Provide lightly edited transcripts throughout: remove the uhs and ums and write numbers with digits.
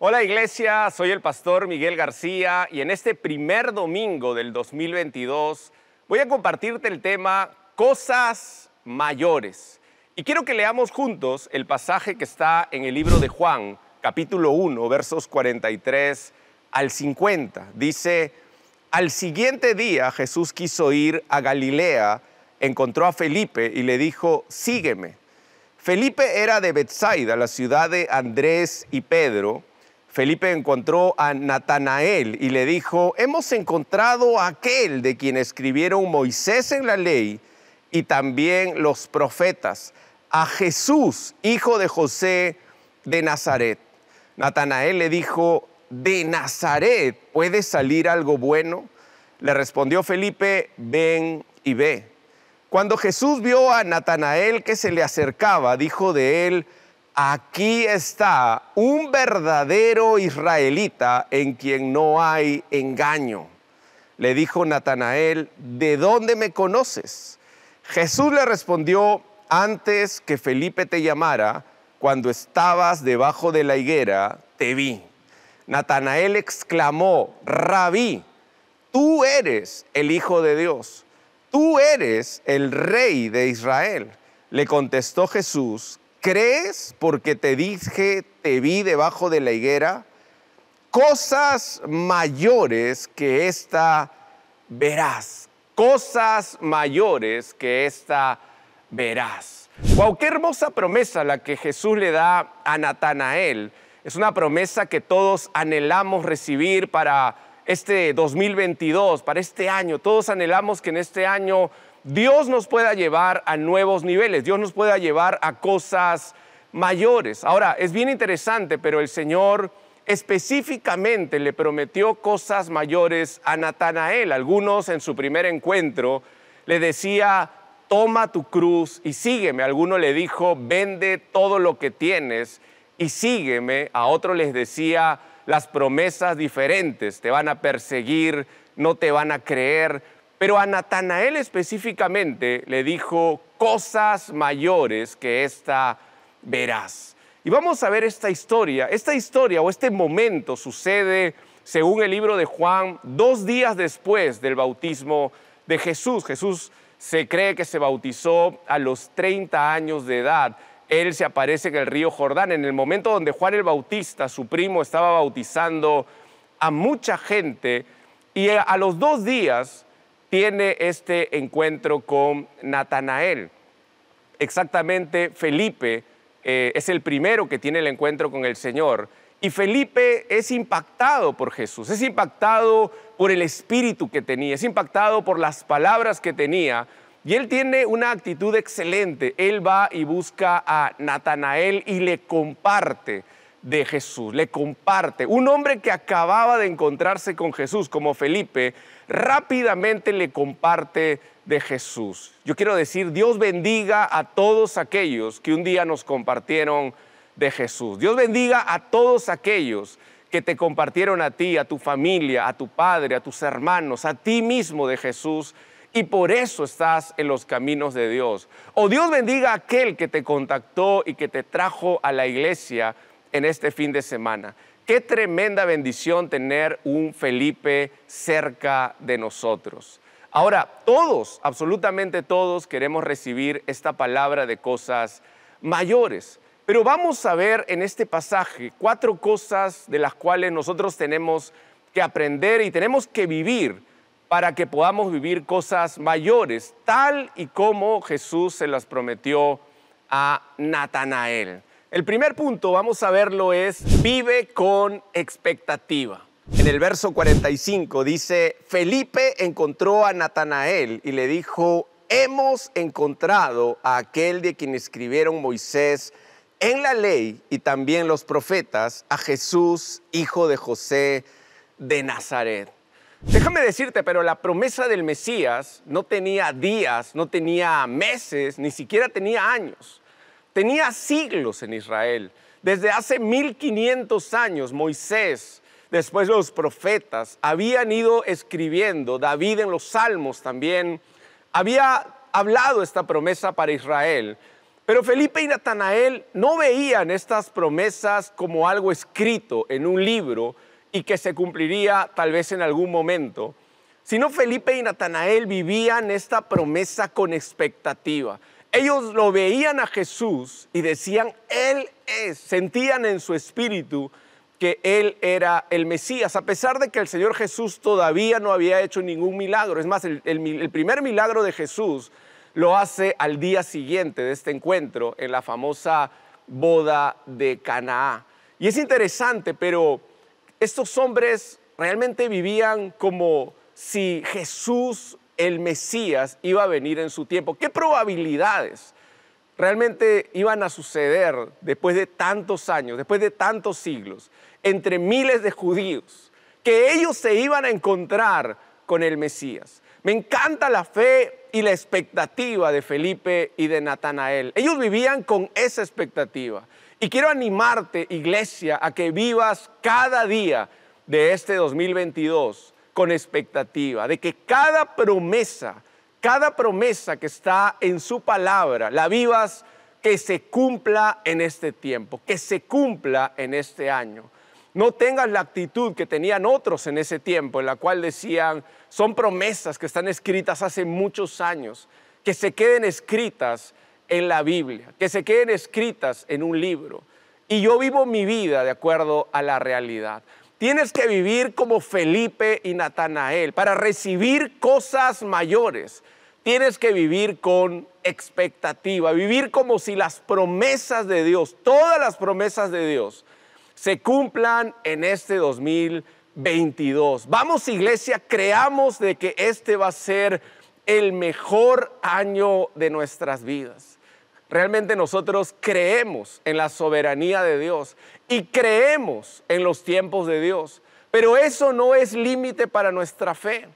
Hola iglesia, soy el pastor Miguel García y en este primer domingo del 2022 voy a compartirte el tema Cosas Mayores. Y quiero que leamos juntos el pasaje que está en el libro de Juan, capítulo 1, versos 43 al 50. Dice: al siguiente día Jesús quiso ir a Galilea, encontró a Felipe y le dijo: sígueme. Felipe era de Betsaida, la ciudad de Andrés y Pedro. Felipe encontró a Natanael y le dijo: hemos encontrado a aquel de quien escribieron Moisés en la ley y también los profetas, a Jesús, hijo de José de Nazaret. Natanael le dijo: ¿de Nazaret puede salir algo bueno? Le respondió Felipe: ven y ve. Cuando Jesús vio a Natanael que se le acercaba, dijo de él: aquí está un verdadero israelita en quien no hay engaño. Le dijo Natanael: ¿de dónde me conoces? Jesús le respondió: antes que Felipe te llamara, cuando estabas debajo de la higuera, te vi. Natanael exclamó: Rabí, tú eres el Hijo de Dios, tú eres el Rey de Israel. Le contestó Jesús: ¿crees porque te dije, te vi debajo de la higuera? Cosas mayores que esta verás. Cosas mayores que esta verás. ¡Wow! ¡Qué hermosa promesa la que Jesús le da a Natanael! Es una promesa que todos anhelamos recibir para este 2022, para este año. Todos anhelamos que en este año Dios nos pueda llevar a nuevos niveles, Dios nos pueda llevar a cosas mayores. Ahora, es bien interesante, pero el Señor específicamente le prometió cosas mayores a Natanael. Algunos en su primer encuentro le decía: toma tu cruz y sígueme. A alguno le dijo: vende todo lo que tienes y sígueme. A otro les decía las promesas diferentes: te van a perseguir, no te van a creer. Pero a Natanael específicamente le dijo: cosas mayores que esta verás. Y vamos a ver esta historia o este momento sucede, según el libro de Juan, 2 días después del bautismo de Jesús. Jesús se cree que se bautizó a los 30 años de edad. Él se aparece en el río Jordán, en el momento donde Juan el Bautista, su primo, estaba bautizando a mucha gente, y a los 2 días tiene este encuentro con Natanael. Exactamente, Felipe es el primero que tiene el encuentro con el Señor. Y Felipe es impactado por Jesús, es impactado por el espíritu que tenía, es impactado por las palabras que tenía. Y él tiene una actitud excelente. Él va y busca a Natanael y le comparte de Jesús, le comparte. Un hombre que acababa de encontrarse con Jesús, como Felipe, rápidamente le comparte de Jesús. Yo quiero decir: Dios bendiga a todos aquellos que un día nos compartieron de Jesús. Dios bendiga a todos aquellos que te compartieron a ti, a tu familia, a tu padre, a tus hermanos, a ti mismo de Jesús, y por eso estás en los caminos de Dios. O Dios bendiga a aquel que te contactó y que te trajo a la iglesia en este fin de semana. Qué tremenda bendición tener un Felipe cerca de nosotros. Ahora, todos, absolutamente todos, queremos recibir esta palabra de cosas mayores. Pero vamos a ver en este pasaje 4 cosas de las cuales nosotros tenemos que aprender y tenemos que vivir para que podamos vivir cosas mayores, tal y como Jesús se las prometió a Natanael. El primer punto, vamos a verlo, es: vive con expectativa. En el verso 45 dice: Felipe encontró a Natanael y le dijo: hemos encontrado a aquel de quien escribieron Moisés en la ley y también los profetas, a Jesús, hijo de José de Nazaret. Déjame decirte, pero la promesa del Mesías no tenía días, no tenía meses, ni siquiera tenía años. Tenía siglos en Israel. Desde hace 1500 años, Moisés, después los profetas, habían ido escribiendo. David en los Salmos también había hablado esta promesa para Israel. Pero Felipe y Natanael no veían estas promesas como algo escrito en un libro y que se cumpliría tal vez en algún momento, sino Felipe y Natanael vivían esta promesa con expectativa. Ellos lo veían a Jesús y decían, Él es, sentían en su espíritu que Él era el Mesías, a pesar de que el Señor Jesús todavía no había hecho ningún milagro. Es más, el primer milagro de Jesús lo hace al día siguiente de este encuentro en la famosa boda de Canaá. Y es interesante, pero estos hombres realmente vivían como si Jesús, el Mesías, iba a venir en su tiempo. ¿Qué probabilidades realmente iban a suceder después de tantos años, después de tantos siglos, entre miles de judíos, que ellos se iban a encontrar con el Mesías? Me encanta la fe y la expectativa de Felipe y de Natanael. Ellos vivían con esa expectativa. Y quiero animarte, iglesia, a que vivas cada día de este 2022 con expectativa, de que cada promesa que está en su palabra, la vivas, que se cumpla en este tiempo, que se cumpla en este año. No tengas la actitud que tenían otros en ese tiempo, en la cual decían, son promesas que están escritas hace muchos años, que se queden escritas en la Biblia, que se queden escritas en un libro. Y yo vivo mi vida de acuerdo a la realidad. Tienes que vivir como Felipe y Natanael para recibir cosas mayores. Tienes que vivir con expectativa, vivir como si las promesas de Dios, todas las promesas de Dios, se cumplan en este 2022. Vamos, iglesia, creamos de que este va a ser el mejor año de nuestras vidas. Realmente nosotros creemos en la soberanía de Dios y creemos en los tiempos de Dios, pero eso no es límite para nuestra fe.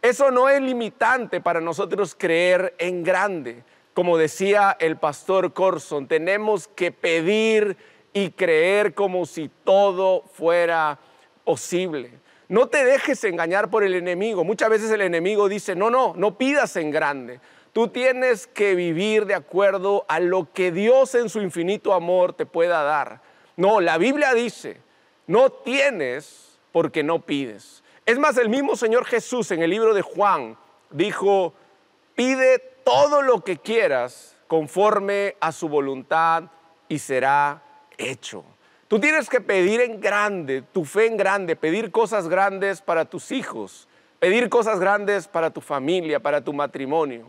Eso no es limitante para nosotros creer en grande. Como decía el pastor Corson, tenemos que pedir y creer como si todo fuera posible. No te dejes engañar por el enemigo. Muchas veces el enemigo dice, no pidas en grande. Tú tienes que vivir de acuerdo a lo que Dios en su infinito amor te pueda dar. No, la Biblia dice, no tienes porque no pides. Es más, el mismo Señor Jesús en el libro de Juan dijo, pide todo lo que quieras conforme a su voluntad y será hecho. Tú tienes que pedir en grande, tu fe en grande, pedir cosas grandes para tus hijos, pedir cosas grandes para tu familia, para tu matrimonio.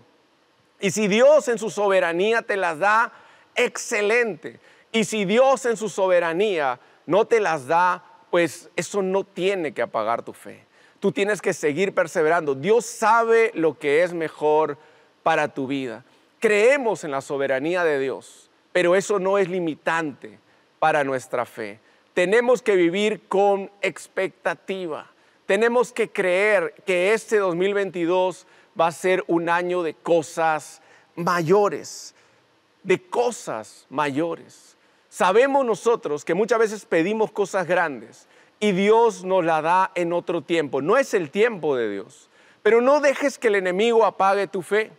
Y si Dios en su soberanía te las da, excelente. Y si Dios en su soberanía no te las da, pues eso no tiene que apagar tu fe. Tú tienes que seguir perseverando. Dios sabe lo que es mejor para tu vida. Creemos en la soberanía de Dios, pero eso no es limitante para nuestra fe. Tenemos que vivir con expectativa. Tenemos que creer que este 2022 va a ser un año de cosas mayores, de cosas mayores. Sabemos nosotros que muchas veces pedimos cosas grandes y Dios nos la da en otro tiempo. No es el tiempo de Dios, pero no dejes que el enemigo apague tu fe.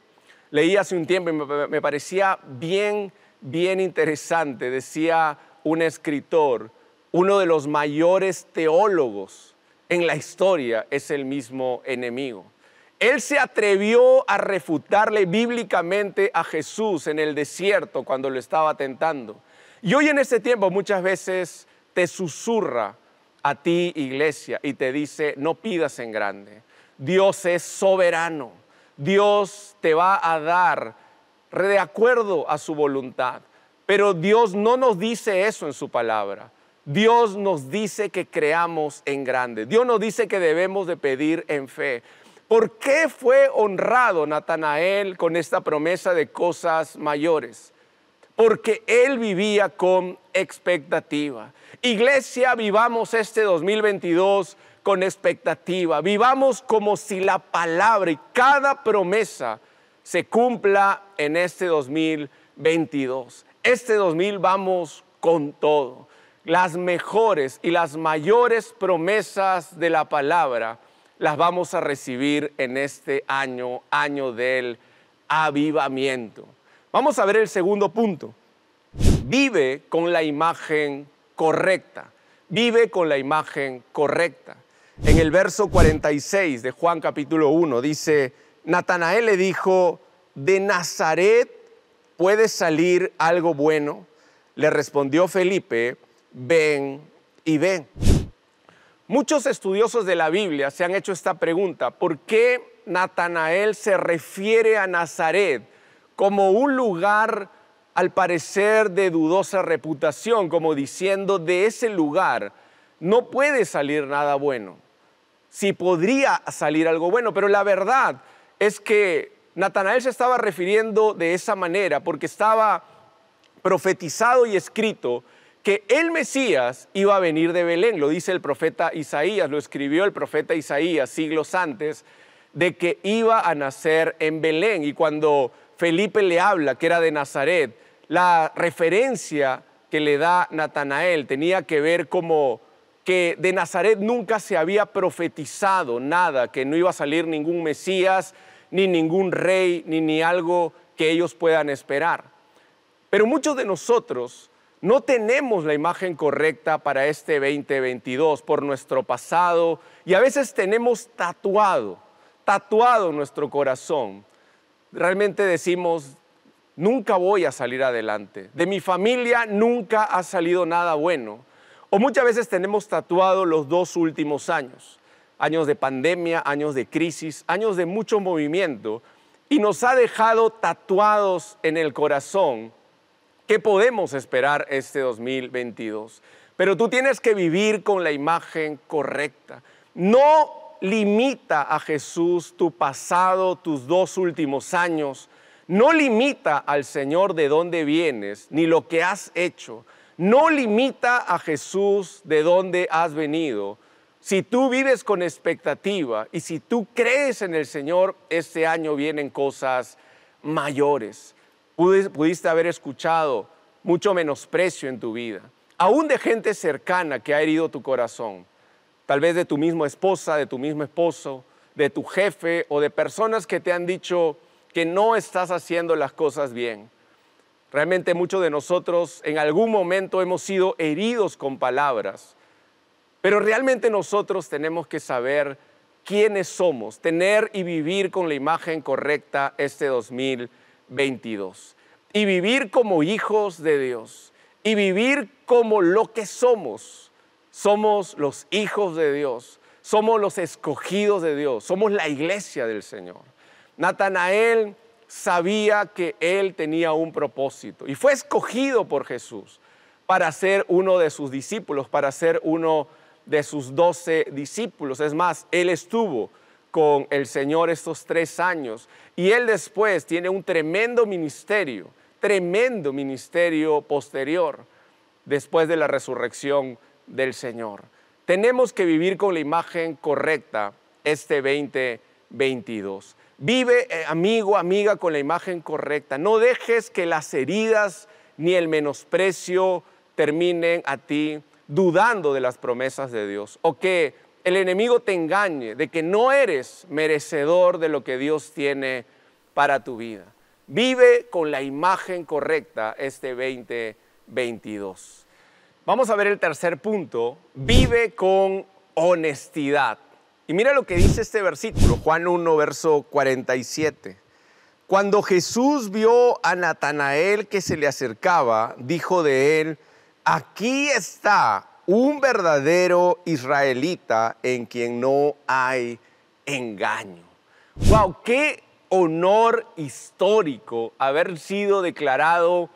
Leí hace un tiempo y me parecía bien interesante. Decía un escritor, uno de los mayores teólogos en la historia es el mismo enemigo. Él se atrevió a refutarle bíblicamente a Jesús en el desierto cuando lo estaba tentando. Y hoy en este tiempo muchas veces te susurra a ti, iglesia, y te dice, no pidas en grande. Dios es soberano. Dios te va a dar de acuerdo a su voluntad. Pero Dios no nos dice eso en su palabra. Dios nos dice que creamos en grande. Dios nos dice que debemos de pedir en fe. ¿Por qué fue honrado Natanael con esta promesa de cosas mayores? Porque él vivía con expectativa. Iglesia, vivamos este 2022 con expectativa. Vivamos como si la palabra y cada promesa se cumpla en este 2022. Este 2000 vamos con todo. Las mejores y las mayores promesas de la palabra las vamos a recibir en este año, año del avivamiento. Vamos a ver el segundo punto. Vive con la imagen correcta. Vive con la imagen correcta. En el verso 46 de Juan capítulo 1 dice, Natanael le dijo, ¿de Nazaret puede salir algo bueno? Le respondió Felipe, ven y ve. Muchos estudiosos de la Biblia se han hecho esta pregunta, ¿por qué Natanael se refiere a Nazaret como un lugar al parecer de dudosa reputación, como diciendo de ese lugar no puede salir nada bueno? Sí podría salir algo bueno, pero la verdad es que Natanael se estaba refiriendo de esa manera porque estaba profetizado y escrito que el Mesías iba a venir de Belén. Lo dice el profeta Isaías, lo escribió el profeta Isaías siglos antes, de que iba a nacer en Belén. Y cuando Felipe le habla que era de Nazaret, la referencia que le da Natanael tenía que ver como que de Nazaret nunca se había profetizado nada, que no iba a salir ningún Mesías, ni ningún rey, ni algo que ellos puedan esperar. Pero muchos de nosotros no tenemos la imagen correcta para este 2022 por nuestro pasado y a veces tenemos tatuado nuestro corazón. Realmente decimos, nunca voy a salir adelante. De mi familia nunca ha salido nada bueno. O muchas veces tenemos tatuado los 2 últimos años. Años de pandemia, años de crisis, años de mucho movimiento. Y nos ha dejado tatuados en el corazón ¿qué podemos esperar este 2022? Pero tú tienes que vivir con la imagen correcta. No limita a Jesús tu pasado, tus 2 últimos años. No limita al Señor de dónde vienes, ni lo que has hecho. No limita a Jesús de dónde has venido. Si tú vives con expectativa y si tú crees en el Señor, este año vienen cosas mayores. Pudiste haber escuchado mucho menosprecio en tu vida, aún de gente cercana que ha herido tu corazón, tal vez de tu misma esposa, de tu mismo esposo, de tu jefe o de personas que te han dicho que no estás haciendo las cosas bien. Realmente muchos de nosotros en algún momento hemos sido heridos con palabras, pero realmente nosotros tenemos que saber quiénes somos, tener y vivir con la imagen correcta este 2022 y vivir como hijos de Dios y vivir como lo que somos. Somos los hijos de Dios, somos los escogidos de Dios, somos la iglesia del Señor. Natanael sabía que él tenía un propósito y fue escogido por Jesús para ser uno de sus discípulos, para ser uno de sus 12 discípulos. Es más, él estuvo con el Señor estos 3 años y él después tiene un tremendo ministerio posterior después de la resurrección del Señor. Tenemos que vivir con la imagen correcta este 2022. Vive, amigo, amiga, con la imagen correcta. No dejes que las heridas ni el menosprecio terminen a ti dudando de las promesas de Dios, o que el enemigo te engañe de que no eres merecedor de lo que Dios tiene para tu vida. Vive con la imagen correcta este 2022. Vamos a ver el tercer punto. Vive con honestidad. Y mira lo que dice este versículo, Juan 1, verso 47. Cuando Jesús vio a Natanael que se le acercaba, dijo de él, aquí está un verdadero israelita en quien no hay engaño. ¡Wow! ¡Qué honor histórico haber sido declarado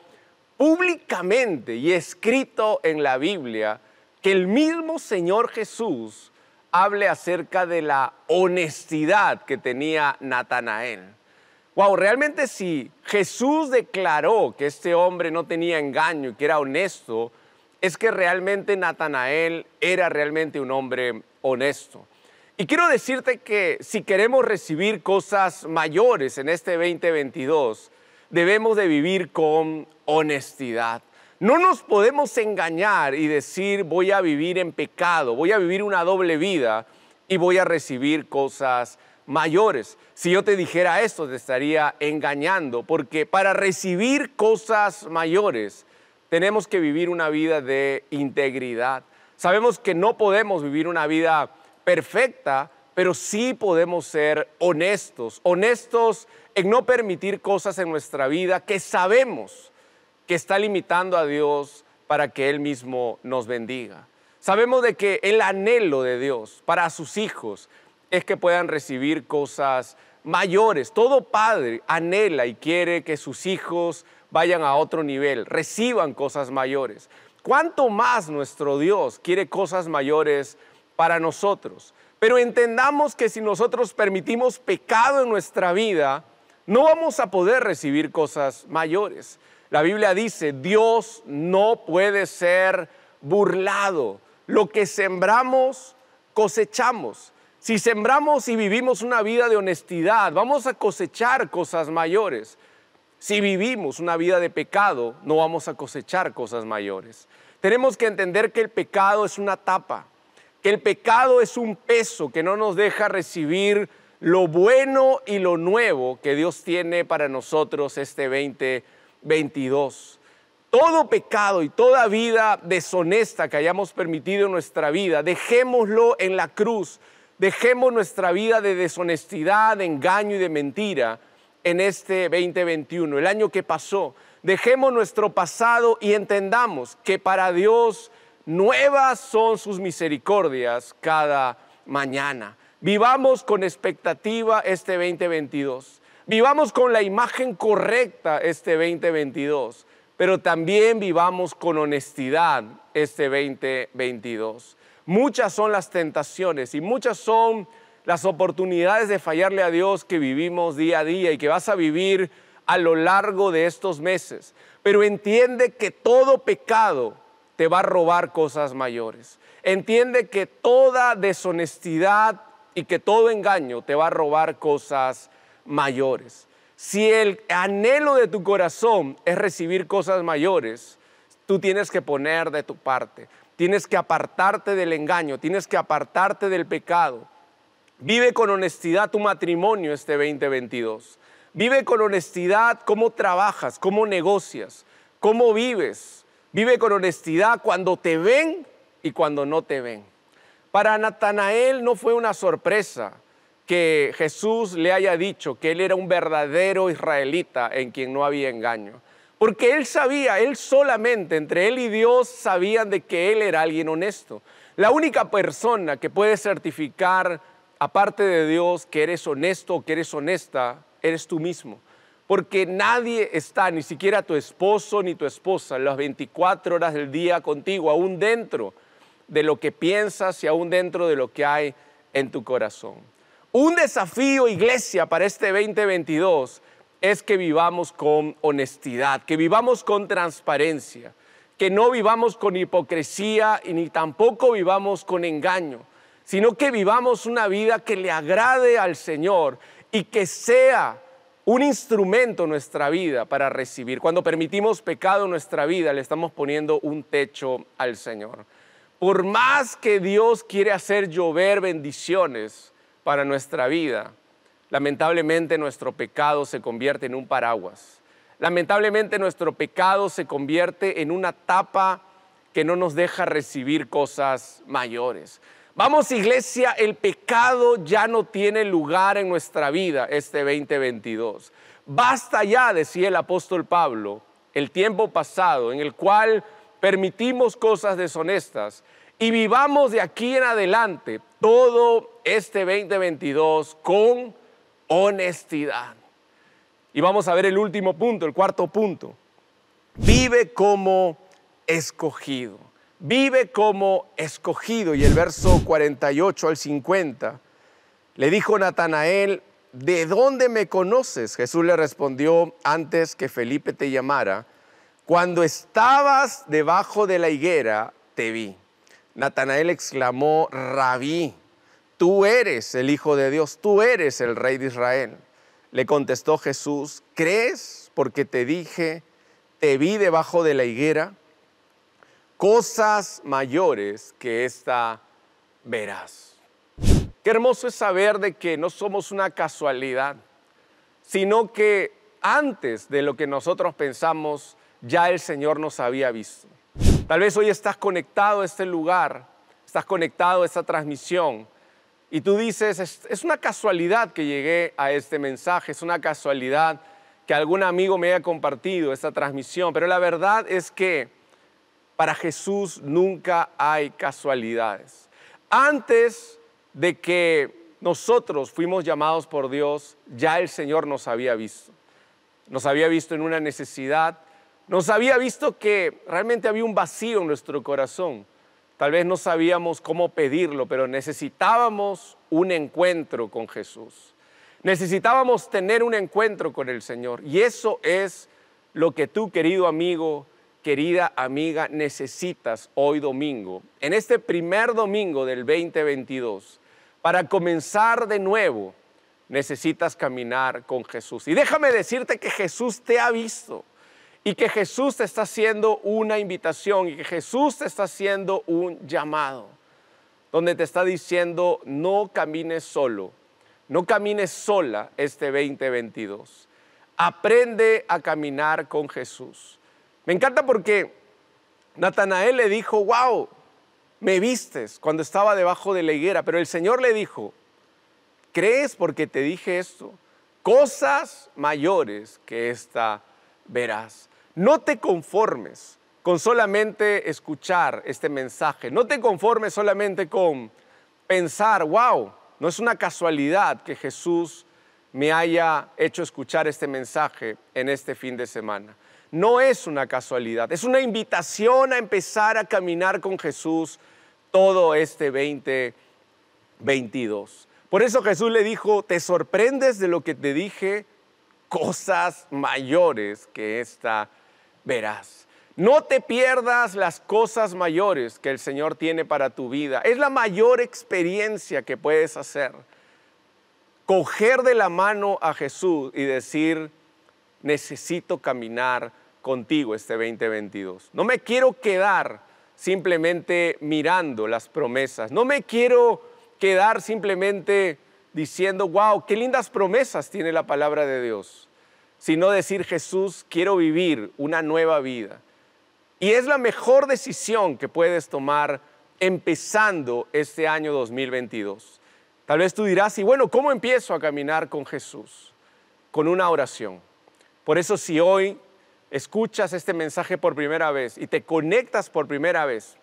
públicamente y escrito en la Biblia que el mismo Señor Jesús hable acerca de la honestidad que tenía Natanael! ¡Wow! Realmente si Jesús declaró que este hombre no tenía engaño y que era honesto, es que realmente Natanael era realmente un hombre honesto. Y quiero decirte que si queremos recibir cosas mayores en este 2022, debemos de vivir con honestidad. No nos podemos engañar y decir voy a vivir en pecado, voy a vivir una doble vida y voy a recibir cosas mayores. Si yo te dijera esto, te estaría engañando, porque para recibir cosas mayores tenemos que vivir una vida de integridad. Sabemos que no podemos vivir una vida perfecta, pero sí podemos ser honestos, honestos en no permitir cosas en nuestra vida que sabemos que está limitando a Dios para que Él mismo nos bendiga. Sabemos de que el anhelo de Dios para sus hijos es que puedan recibir cosas mayores. Todo padre anhela y quiere que sus hijos vayan a otro nivel, reciban cosas mayores. ¿Cuánto más nuestro Dios quiere cosas mayores para nosotros? Pero entendamos que si nosotros permitimos pecado en nuestra vida, no vamos a poder recibir cosas mayores. La Biblia dice, Dios no puede ser burlado. Lo que sembramos, cosechamos. Si sembramos y vivimos una vida de honestidad, vamos a cosechar cosas mayores. Si vivimos una vida de pecado, no vamos a cosechar cosas mayores. Tenemos que entender que el pecado es una tapa, que el pecado es un peso que no nos deja recibir lo bueno y lo nuevo que Dios tiene para nosotros este 2022. Todo pecado y toda vida deshonesta que hayamos permitido en nuestra vida, dejémoslo en la cruz. Dejemos nuestra vida de deshonestidad, de engaño y de mentira en este 2021, el año que pasó. Dejemos nuestro pasado y entendamos que para Dios nuevas son sus misericordias cada mañana. Vivamos con expectativa este 2022. Vivamos con la imagen correcta este 2022, pero también vivamos con honestidad este 2022. Muchas son las tentaciones y muchas son las oportunidades de fallarle a Dios que vivimos día a día y que vas a vivir a lo largo de estos meses. Pero entiende que todo pecado te va a robar cosas mayores. Entiende que toda deshonestidad y que todo engaño te va a robar cosas mayores. Si el anhelo de tu corazón es recibir cosas mayores, tú tienes que poner de tu parte. Tienes que apartarte del engaño, tienes que apartarte del pecado. Vive con honestidad tu matrimonio este 2022. Vive con honestidad cómo trabajas, cómo negocias, cómo vives. Vive con honestidad cuando te ven y cuando no te ven. Para Natanael no fue una sorpresa que Jesús le haya dicho que él era un verdadero israelita en quien no había engaño. Porque él sabía, él solamente, entre él y Dios, sabían de que él era alguien honesto. La única persona que puede certificar, aparte de Dios, que eres honesto o que eres honesta, eres tú mismo. Porque nadie está, ni siquiera tu esposo ni tu esposa, las 24 horas del día contigo, aún dentro de lo que piensas y aún dentro de lo que hay en tu corazón. Un desafío, iglesia, para este 2022 es que vivamos con honestidad, que vivamos con transparencia, que no vivamos con hipocresía y ni tampoco vivamos con engaño, sino que vivamos una vida que le agrade al Señor y que sea un instrumento en nuestra vida para recibir. Cuando permitimos pecado en nuestra vida, le estamos poniendo un techo al Señor. Por más que Dios quiere hacer llover bendiciones para nuestra vida, lamentablemente nuestro pecado se convierte en un paraguas. Lamentablemente nuestro pecado se convierte en una tapa que no nos deja recibir cosas mayores. Vamos, iglesia, el pecado ya no tiene lugar en nuestra vida este 2022. Basta ya, decía el apóstol Pablo, el tiempo pasado en el cual permitimos cosas deshonestas y vivamos de aquí en adelante todo este 2022 con honestidad. Y vamos a ver el último punto, el cuarto punto. Vive como escogido. Vive como escogido. Y el verso 48 al 50, le dijo Natanael, ¿de dónde me conoces? Jesús le respondió, antes que Felipe te llamara, cuando estabas debajo de la higuera, te vi. Natanael exclamó, Rabí, tú eres el Hijo de Dios, tú eres el Rey de Israel. Le contestó Jesús, ¿crees porque te dije, te vi debajo de la higuera? Cosas mayores que esta verás. Qué hermoso es saber de que no somos una casualidad, sino que antes de lo que nosotros pensamos, ya el Señor nos había visto. Tal vez hoy estás conectado a este lugar, estás conectado a esta transmisión y tú dices, es una casualidad que llegué a este mensaje, es una casualidad que algún amigo me haya compartido esta transmisión, pero la verdad es que para Jesús nunca hay casualidades. Antes de que nosotros fuimos llamados por Dios, ya el Señor nos había visto. Nos había visto en una necesidad, nos había visto que realmente había un vacío en nuestro corazón. Tal vez no sabíamos cómo pedirlo, pero necesitábamos un encuentro con Jesús. Necesitábamos tener un encuentro con el Señor. Y eso es lo que tú, querido amigo, querida amiga, necesitas hoy domingo, en este primer domingo del 2022. Para comenzar de nuevo, necesitas caminar con Jesús. Y déjame decirte que Jesús te ha visto y que Jesús te está haciendo una invitación y que Jesús te está haciendo un llamado, donde te está diciendo, no camines solo, no camines sola este 2022. Aprende a caminar con Jesús. Me encanta porque Natanael le dijo, wow, me vistes cuando estaba debajo de la higuera, pero el Señor le dijo, ¿crees porque te dije esto? Cosas mayores que esta verás. No te conformes con solamente escuchar este mensaje, no te conformes solamente con pensar, wow, no es una casualidad que Jesús me haya hecho escuchar este mensaje en este fin de semana. No es una casualidad, es una invitación a empezar a caminar con Jesús todo este 2022. Por eso Jesús le dijo, ¿te sorprendes de lo que te dije? Cosas mayores que esta verás. No te pierdas las cosas mayores que el Señor tiene para tu vida. Es la mayor experiencia que puedes hacer. Coger de la mano a Jesús y decir, necesito caminar contigo este 2022. No me quiero quedar simplemente mirando las promesas. No me quiero quedar simplemente diciendo, wow, qué lindas promesas tiene la palabra de Dios. Sino decir, Jesús, quiero vivir una nueva vida. Y es la mejor decisión que puedes tomar empezando este año 2022. Tal vez tú dirás, y bueno, ¿cómo empiezo a caminar con Jesús? Con una oración. Por eso si hoy escuchas este mensaje por primera vez y te conectas por primera vez,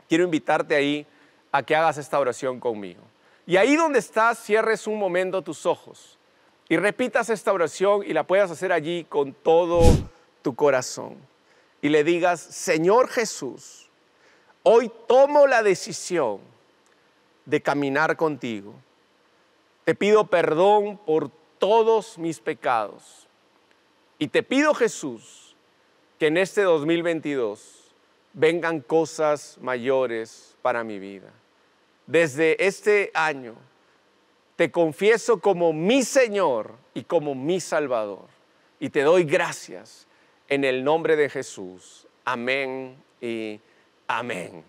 quiero invitarte ahí a que hagas esta oración conmigo. Y ahí donde estás, cierres un momento tus ojos y repitas esta oración y la puedas hacer allí con todo tu corazón. Y le digas, Señor Jesús, hoy tomo la decisión de caminar contigo. Te pido perdón por todos mis pecados. Y te pido, Jesús, que en este 2022 vengan cosas mayores para mi vida. Desde este año te confieso como mi Señor y como mi Salvador. Y te doy gracias en el nombre de Jesús. Amén y amén.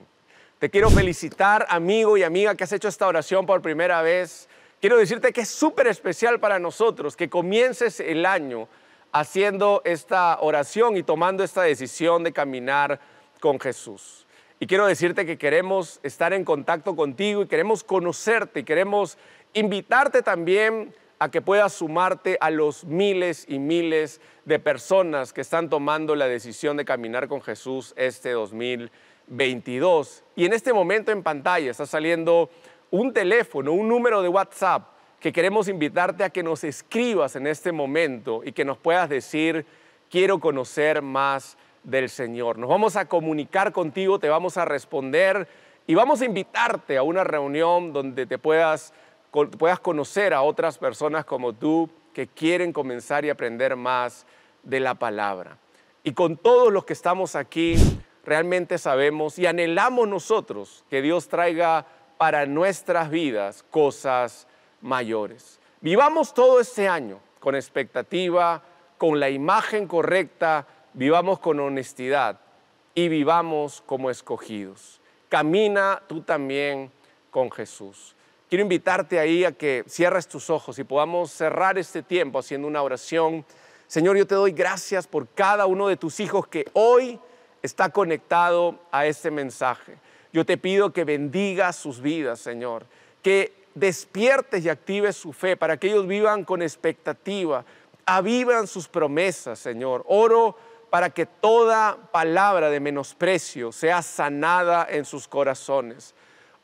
Te quiero felicitar, amigo y amiga, que has hecho esta oración por primera vez. Quiero decirte que es súper especial para nosotros que comiences el año haciendo esta oración y tomando esta decisión de caminar con Jesús. Y quiero decirte que queremos estar en contacto contigo y queremos conocerte y queremos invitarte también a que puedas sumarte a los miles y miles de personas que están tomando la decisión de caminar con Jesús este 2022. Y en este momento en pantalla está saliendo un teléfono, un número de WhatsApp que queremos invitarte a que nos escribas en este momento y que nos puedas decir, quiero conocer más del Señor. Nos vamos a comunicar contigo, te vamos a responder y vamos a invitarte a una reunión donde te puedas conocer a otras personas como tú que quieren comenzar y aprender más de la palabra. Y con todos los que estamos aquí, realmente sabemos y anhelamos nosotros que Dios traiga para nuestras vidas cosas mayores. Vivamos todo este año con expectativa, con la imagen correcta, vivamos con honestidad y vivamos como escogidos. Camina tú también con Jesús. quiero invitarte ahí a que cierres tus ojos y podamos cerrar este tiempo haciendo una oración. Señor, yo te doy gracias por cada uno de tus hijos que hoy está conectado a este mensaje. Yo te pido que bendigas sus vidas, Señor, que despiertes y actives su fe para que ellos vivan con expectativa, avivan sus promesas, Señor. Oro para que toda palabra de menosprecio sea sanada en sus corazones.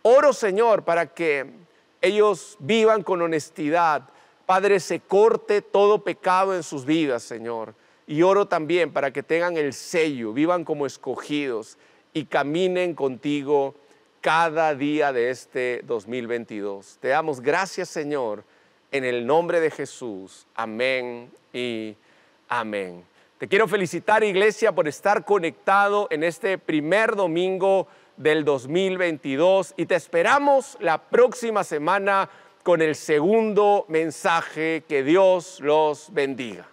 Oro, Señor, para que ellos vivan con honestidad. Padre, se corte todo pecado en sus vidas, Señor. Y oro también para que tengan el sello, vivan como escogidos y caminen contigo cada día de este 2022. Te damos gracias, Señor, en el nombre de Jesús. Amén y amén. Te quiero felicitar, iglesia, por estar conectado en este primer domingo del 2022 y te esperamos la próxima semana con el segundo mensaje. Que Dios los bendiga.